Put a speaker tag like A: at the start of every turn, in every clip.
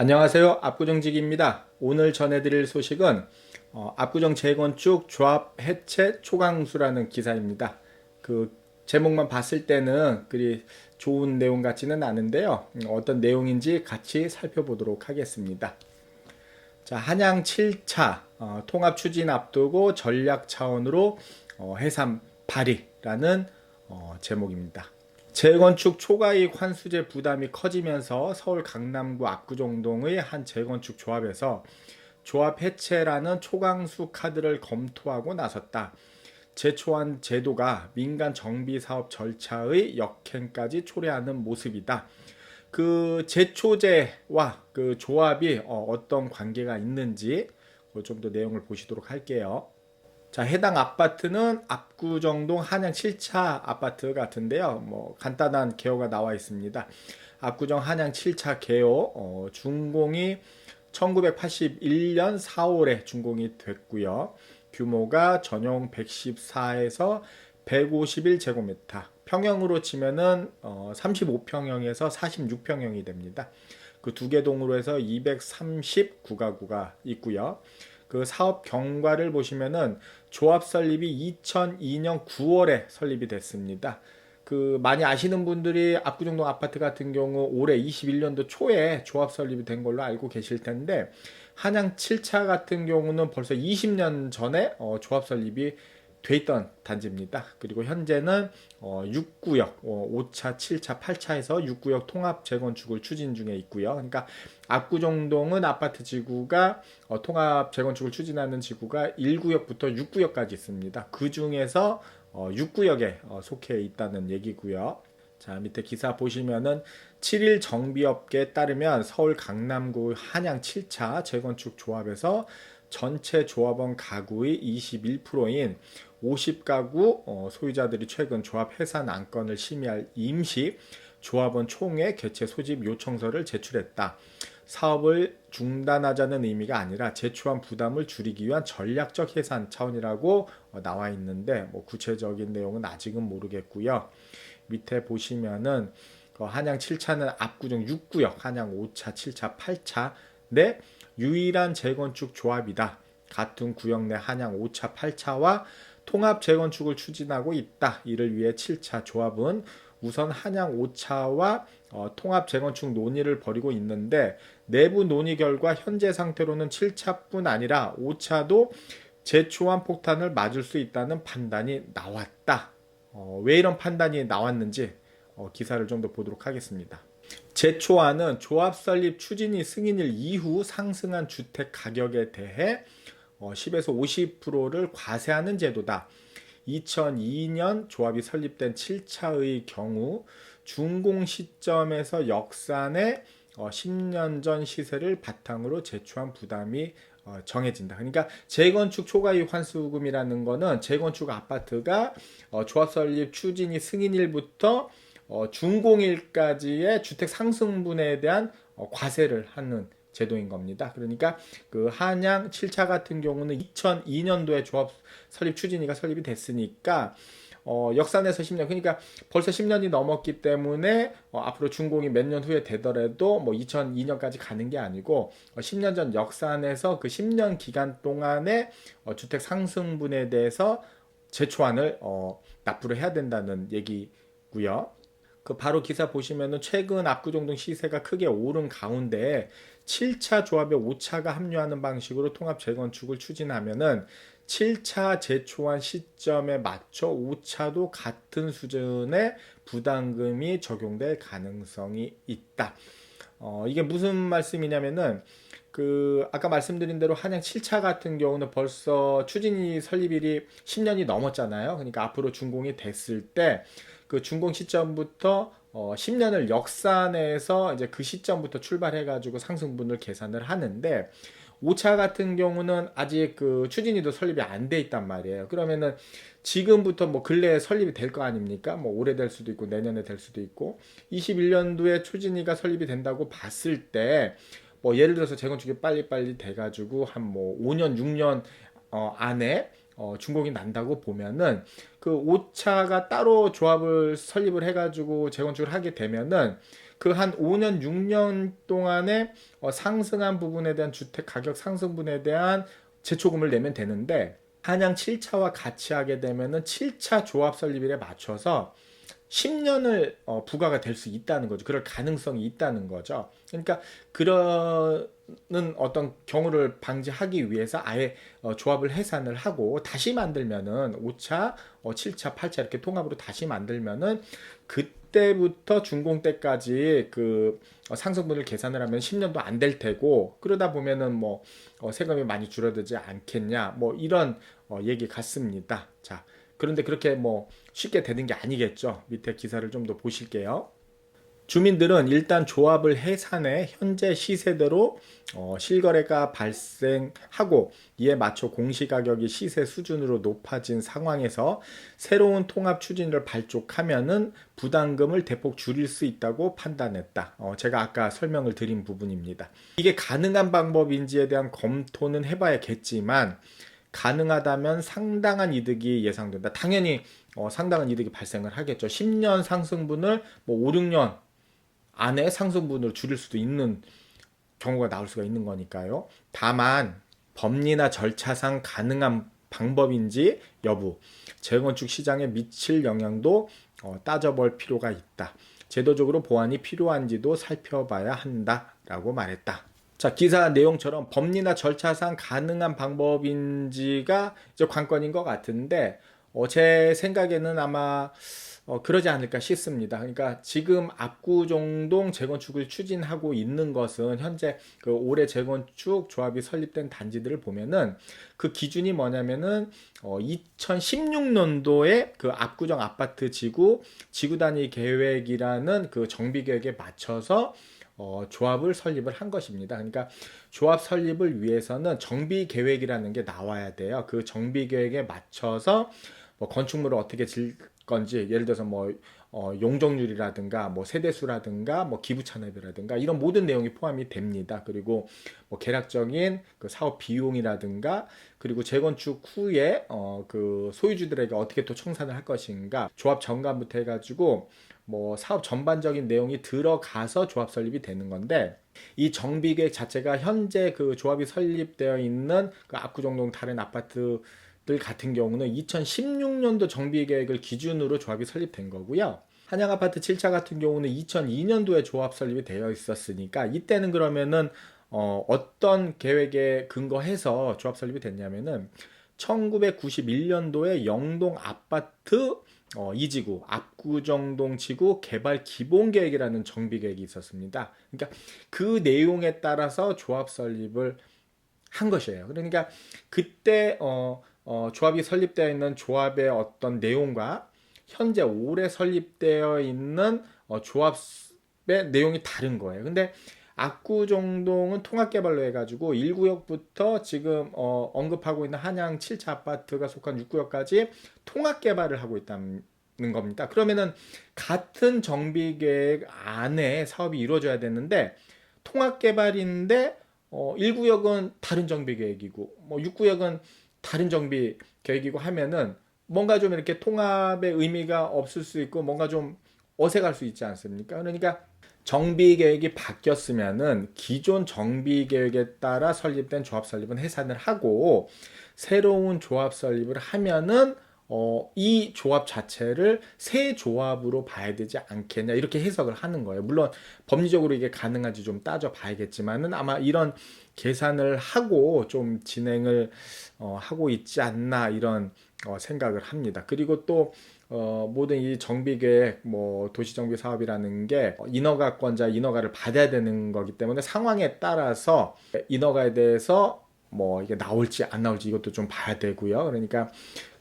A: 안녕하세요. 압구정직입니다. 오늘 전해드릴 소식은 압구정 재건축 조합 해체 초강수라는 기사입니다. 그 제목만 봤을 때는 그리 좋은 내용 같지는 않은데요. 어떤 내용인지 같이 살펴보도록 하겠습니다. 자, 한양 7차 통합 추진 앞두고 전략 차원으로 해산 발의라는 제목입니다. 재건축 초과이익 환수제 부담이 커지면서 서울 강남구 압구정동의 한 재건축 조합에서 조합 해체라는 초강수 카드를 검토하고 나섰다. 제초한 제도가 민간 정비 사업 절차의 역행까지 초래하는 모습이다. 그 제초제와 그 조합이 어떤 관계가 있는지 좀 더 내용을 보시도록 할게요. 자, 해당 아파트는 압구정동 한양 7차 아파트 같은데요. 뭐 간단한 개요가 나와 있습니다. 압구정 한양 7차 개요 준공이 1981년 4월에 준공이 됐고요. 규모가 전용 114에서 151제곱미터, 평형으로 치면은 35평형에서 46평형이 됩니다. 그 두 개 동으로 해서 239가구가 있고요. 그 사업 경과를 보시면은 조합 설립이 2002년 9월에 설립이 됐습니다. 그 많이 아시는 분들이 압구정동 아파트 같은 경우 올해 21년도 초에 조합 설립이 된 걸로 알고 계실 텐데, 한양 7차 같은 경우는 벌써 20년 전에 조합 설립이 돼 있던 단지입니다. 그리고 현재는 6구역, 5차, 7차, 8차에서 6구역 통합 재건축을 추진 중에 있고요. 그러니까 압구정동은 아파트 지구가 통합 재건축을 추진하는 지구가 1구역부터 6구역까지 있습니다. 그 중에서 6구역에 속해 있다는 얘기고요. 자, 밑에 기사 보시면은 7일 정비업계에 따르면 서울 강남구 한양 7차 재건축 조합에서 전체 조합원 가구의 21%인 50가구 소유자들이 최근 조합 해산 안건을 심의할 임시 조합원 총회 개최 소집 요청서를 제출했다. 사업을 중단하자는 의미가 아니라 제초한 부담을 줄이기 위한 전략적 해산 차원이라고 나와 있는데, 뭐 구체적인 내용은 아직은 모르겠고요. 밑에 보시면은 한양 7차는 압구정 6구역, 한양 5차, 7차, 8차 내 유일한 재건축 조합이다. 같은 구역 내 한양 5차, 8차와 통합 재건축을 추진하고 있다. 이를 위해 7차 조합은 우선 한양 5차와 통합 재건축 논의를 벌이고 있는데, 내부 논의 결과 현재 상태로는 7차뿐 아니라 5차도 제초한 폭탄을 맞을 수 있다는 판단이 나왔다. 왜 이런 판단이 나왔는지 기사를 좀 더 보도록 하겠습니다. 제초안은 조합 설립 추진이 승인일 이후 상승한 주택 가격에 대해 10에서 50%를 과세하는 제도다. 2002년 조합이 설립된 7차의 경우 준공 시점에서 역산의 10년 전 시세를 바탕으로 제초한 부담이 정해진다. 그러니까 재건축 초과이익 환수금이라는 거는 재건축 아파트가 조합 설립 추진이 승인일부터 준공일까지의 주택 상승분에 대한 과세를 하는 제도인 겁니다. 그러니까 그 한양 7차 같은 경우는 2002년도에 조합 설립 추진위가 설립이 됐으니까 역산해서 10년, 그러니까 벌써 10년이 넘었기 때문에 앞으로 준공이 몇 년 후에 되더라도 뭐 2002년까지 가는 게 아니고 10년 전 역산해서 그 10년 기간 동안에 주택 상승분에 대해서 제초안을 납부를 해야 된다는 얘기고요. 그 바로 기사 보시면은 최근 압구정동 시세가 크게 오른 가운데 7차 조합에 5차가 합류하는 방식으로 통합 재건축을 추진하면은 7차 제초한 시점에 맞춰 5차도 같은 수준의 부담금이 적용될 가능성이 있다. 이게 무슨 말씀이냐면은 그 아까 말씀드린 대로 한양 7차 같은 경우는 벌써 추진이 설립일이 10년이 넘었잖아요. 그러니까 앞으로 준공이 됐을 때 그 준공 시점부터 10년을 역산해서 이제 그 시점부터 출발해가지고 상승분을 계산을 하는데, 5차 같은 경우는 아직 그 추진위도 설립이 안 돼 있단 말이에요. 그러면은 지금부터 뭐 근래에 설립이 될 거 아닙니까? 뭐 올해 될 수도 있고 내년에 될 수도 있고, 21년도에 추진위가 설립이 된다고 봤을 때 뭐 예를 들어서 재건축이 빨리빨리 돼가지고 한 뭐 5년 6년 안에 준공이 난다고 보면은 그 5차가 따로 조합을 설립을 해가지고 재건축을 하게 되면은 그 한 5년, 6년 동안에 상승한 부분에 대한 주택 가격 상승분에 대한 재초금을 내면 되는데 한양 7차와 같이 하게 되면은 7차 조합 설립일에 맞춰서 10년을 부과가 될 수 있다는 거죠. 그럴 가능성이 있다는 거죠. 그러니까 그러는 어떤 경우를 방지하기 위해서 아예 조합을 해산을 하고 다시 만들면은 5차, 7차, 8차 이렇게 통합으로 다시 만들면은 그때부터 준공 때까지 그 상승분을 계산을 하면 10년도 안 될 테고 그러다 보면은 뭐 세금이 많이 줄어들지 않겠냐 뭐 이런 얘기 같습니다. 자, 그런데 그렇게 뭐 쉽게 되는 게 아니겠죠. 밑에 기사를 좀 더 보실게요. 주민들은 일단 조합을 해산해 현재 시세대로 실거래가 발생하고 이에 맞춰 공시가격이 시세 수준으로 높아진 상황에서 새로운 통합 추진을 발족하면은 부담금을 대폭 줄일 수 있다고 판단했다. 제가 아까 설명을 드린 부분입니다. 이게 가능한 방법인지에 대한 검토는 해봐야겠지만 가능하다면 상당한 이득이 예상된다. 당연히 상당한 이득이 발생을 하겠죠. 10년 상승분을 뭐 5, 6년 안에 상승분을 줄일 수도 있는 경우가 나올 수가 있는 거니까요. 다만 법리나 절차상 가능한 방법인지 여부, 재건축 시장에 미칠 영향도 따져볼 필요가 있다. 제도적으로 보완이 필요한지도 살펴봐야 한다라고 말했다. 자, 기사 내용처럼 법리나 절차상 가능한 방법인지가 이제 관건인 것 같은데, 제 생각에는 아마 그러지 않을까 싶습니다. 그러니까 지금 압구정동 재건축을 추진하고 있는 것은 현재 그 올해 재건축 조합이 설립된 단지들을 보면은 그 기준이 뭐냐면은 2016년도에 그 압구정 아파트 지구 단위 계획이라는 그 정비 계획에 맞춰서 조합을 설립을 한 것입니다. 그러니까 조합 설립을 위해서는 정비 계획이라는 게 나와야 돼요. 그 정비 계획에 맞춰서 뭐 건축물을 어떻게 질 건지 예를 들어서 뭐 용적률이라든가 뭐 세대수라든가 뭐 기부 잔액이라든가 이런 모든 내용이 포함이 됩니다. 그리고 뭐 계략적인 그 사업 비용이라든가 그리고 재건축 후에 그 소유주들에게 어떻게 또 청산을 할 것인가 조합 정관부터 해가지고 뭐 사업 전반적인 내용이 들어가서 조합 설립이 되는 건데 이 정비계획 자체가 현재 그 조합이 설립되어 있는 그 압구정동 다른 아파트 들 같은 경우는 2016년도 정비계획을 기준으로 조합이 설립된 거고요. 한양아파트 7차 같은 경우는 2002년도에 조합 설립이 되어 있었으니까 이때는 그러면은 어떤 계획에 근거해서 조합 설립이 됐냐면은 1991년도에 영동 아파트 2지구 압구정동 지구 개발 기본계획이라는 정비계획이 있었습니다. 그러니까 그 내용에 따라서 조합 설립을 한 것이에요. 그러니까 그때 조합이 설립되어 있는 조합의 어떤 내용과 현재 올해 설립되어 있는 조합의 내용이 다른 거예요. 근데 압구정동은 통합개발로 해가지고 1구역부터 지금 언급하고 있는 한양 7차 아파트가 속한 6구역까지 통합개발을 하고 있다는 겁니다. 그러면은 같은 정비계획 안에 사업이 이루어져야 되는데 통합개발인데 1구역은 다른 정비 계획이고 뭐 6구역은 다른 정비 계획이고 하면은 뭔가 좀 이렇게 통합의 의미가 없을 수 있고 뭔가 좀 어색할 수 있지 않습니까? 그러니까 정비 계획이 바뀌었으면은 기존 정비 계획에 따라 설립된 조합 설립은 해산을 하고 새로운 조합 설립을 하면은 이 조합 자체를 새 조합으로 봐야 되지 않겠냐 이렇게 해석을 하는 거예요. 물론 법리적으로 이게 가능한지 좀 따져봐야겠지만은 아마 이런 계산을 하고 좀 진행을 하고 있지 않나 이런 생각을 합니다. 그리고 또 모든 이 정비계획, 뭐 도시정비 사업이라는 게 인허가권자 인허가를 받아야 되는 거기 때문에 상황에 따라서 인허가에 대해서 뭐 이게 나올지 안 나올지 이것도 좀 봐야 되고요. 그러니까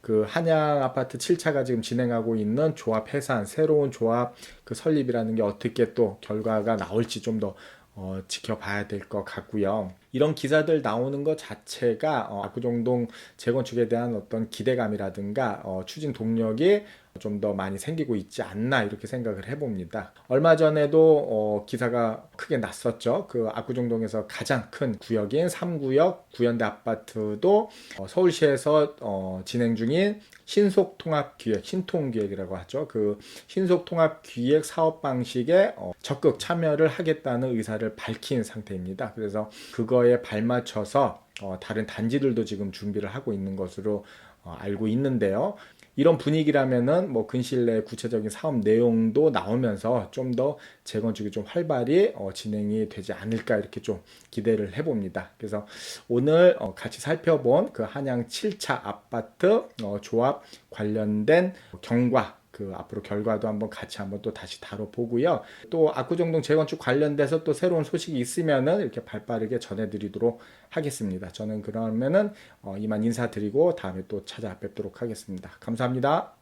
A: 그 한양 아파트 7차가 지금 진행하고 있는 조합 해산, 새로운 조합 그 설립이라는 게 어떻게 또 결과가 나올지 좀 더 지켜봐야 될 것 같고요. 이런 기사들 나오는 것 자체가 압구정동 재건축에 대한 어떤 기대감이라든가 추진 동력이 좀 더 많이 생기고 있지 않나 이렇게 생각을 해봅니다. 얼마 전에도 기사가 크게 났었죠. 그 압구정동에서 가장 큰 구역인 3구역 구현대 아파트도 서울시에서 진행 중인 신속통합기획, 신통기획이라고 하죠. 그 신속통합기획 사업 방식에 적극 참여를 하겠다는 의사를 밝힌 상태입니다. 그래서 그거에 발맞춰서 다른 단지들도 지금 준비를 하고 있는 것으로 알고 있는데요. 이런 분위기라면은 뭐 근시일 내에 구체적인 사업 내용도 나오면서 좀 더 재건축이 좀 활발히 진행이 되지 않을까 이렇게 좀 기대를 해봅니다. 그래서 오늘 같이 살펴본 그 한양 7차 아파트 조합 관련된 경과 그 앞으로 결과도 한번 같이 한번 또 다시 다뤄보고요. 또 압구정동 재건축 관련돼서 또 새로운 소식이 있으면은 이렇게 발빠르게 전해드리도록 하겠습니다. 저는 그러면은 이만 인사드리고 다음에 또 찾아뵙도록 하겠습니다. 감사합니다.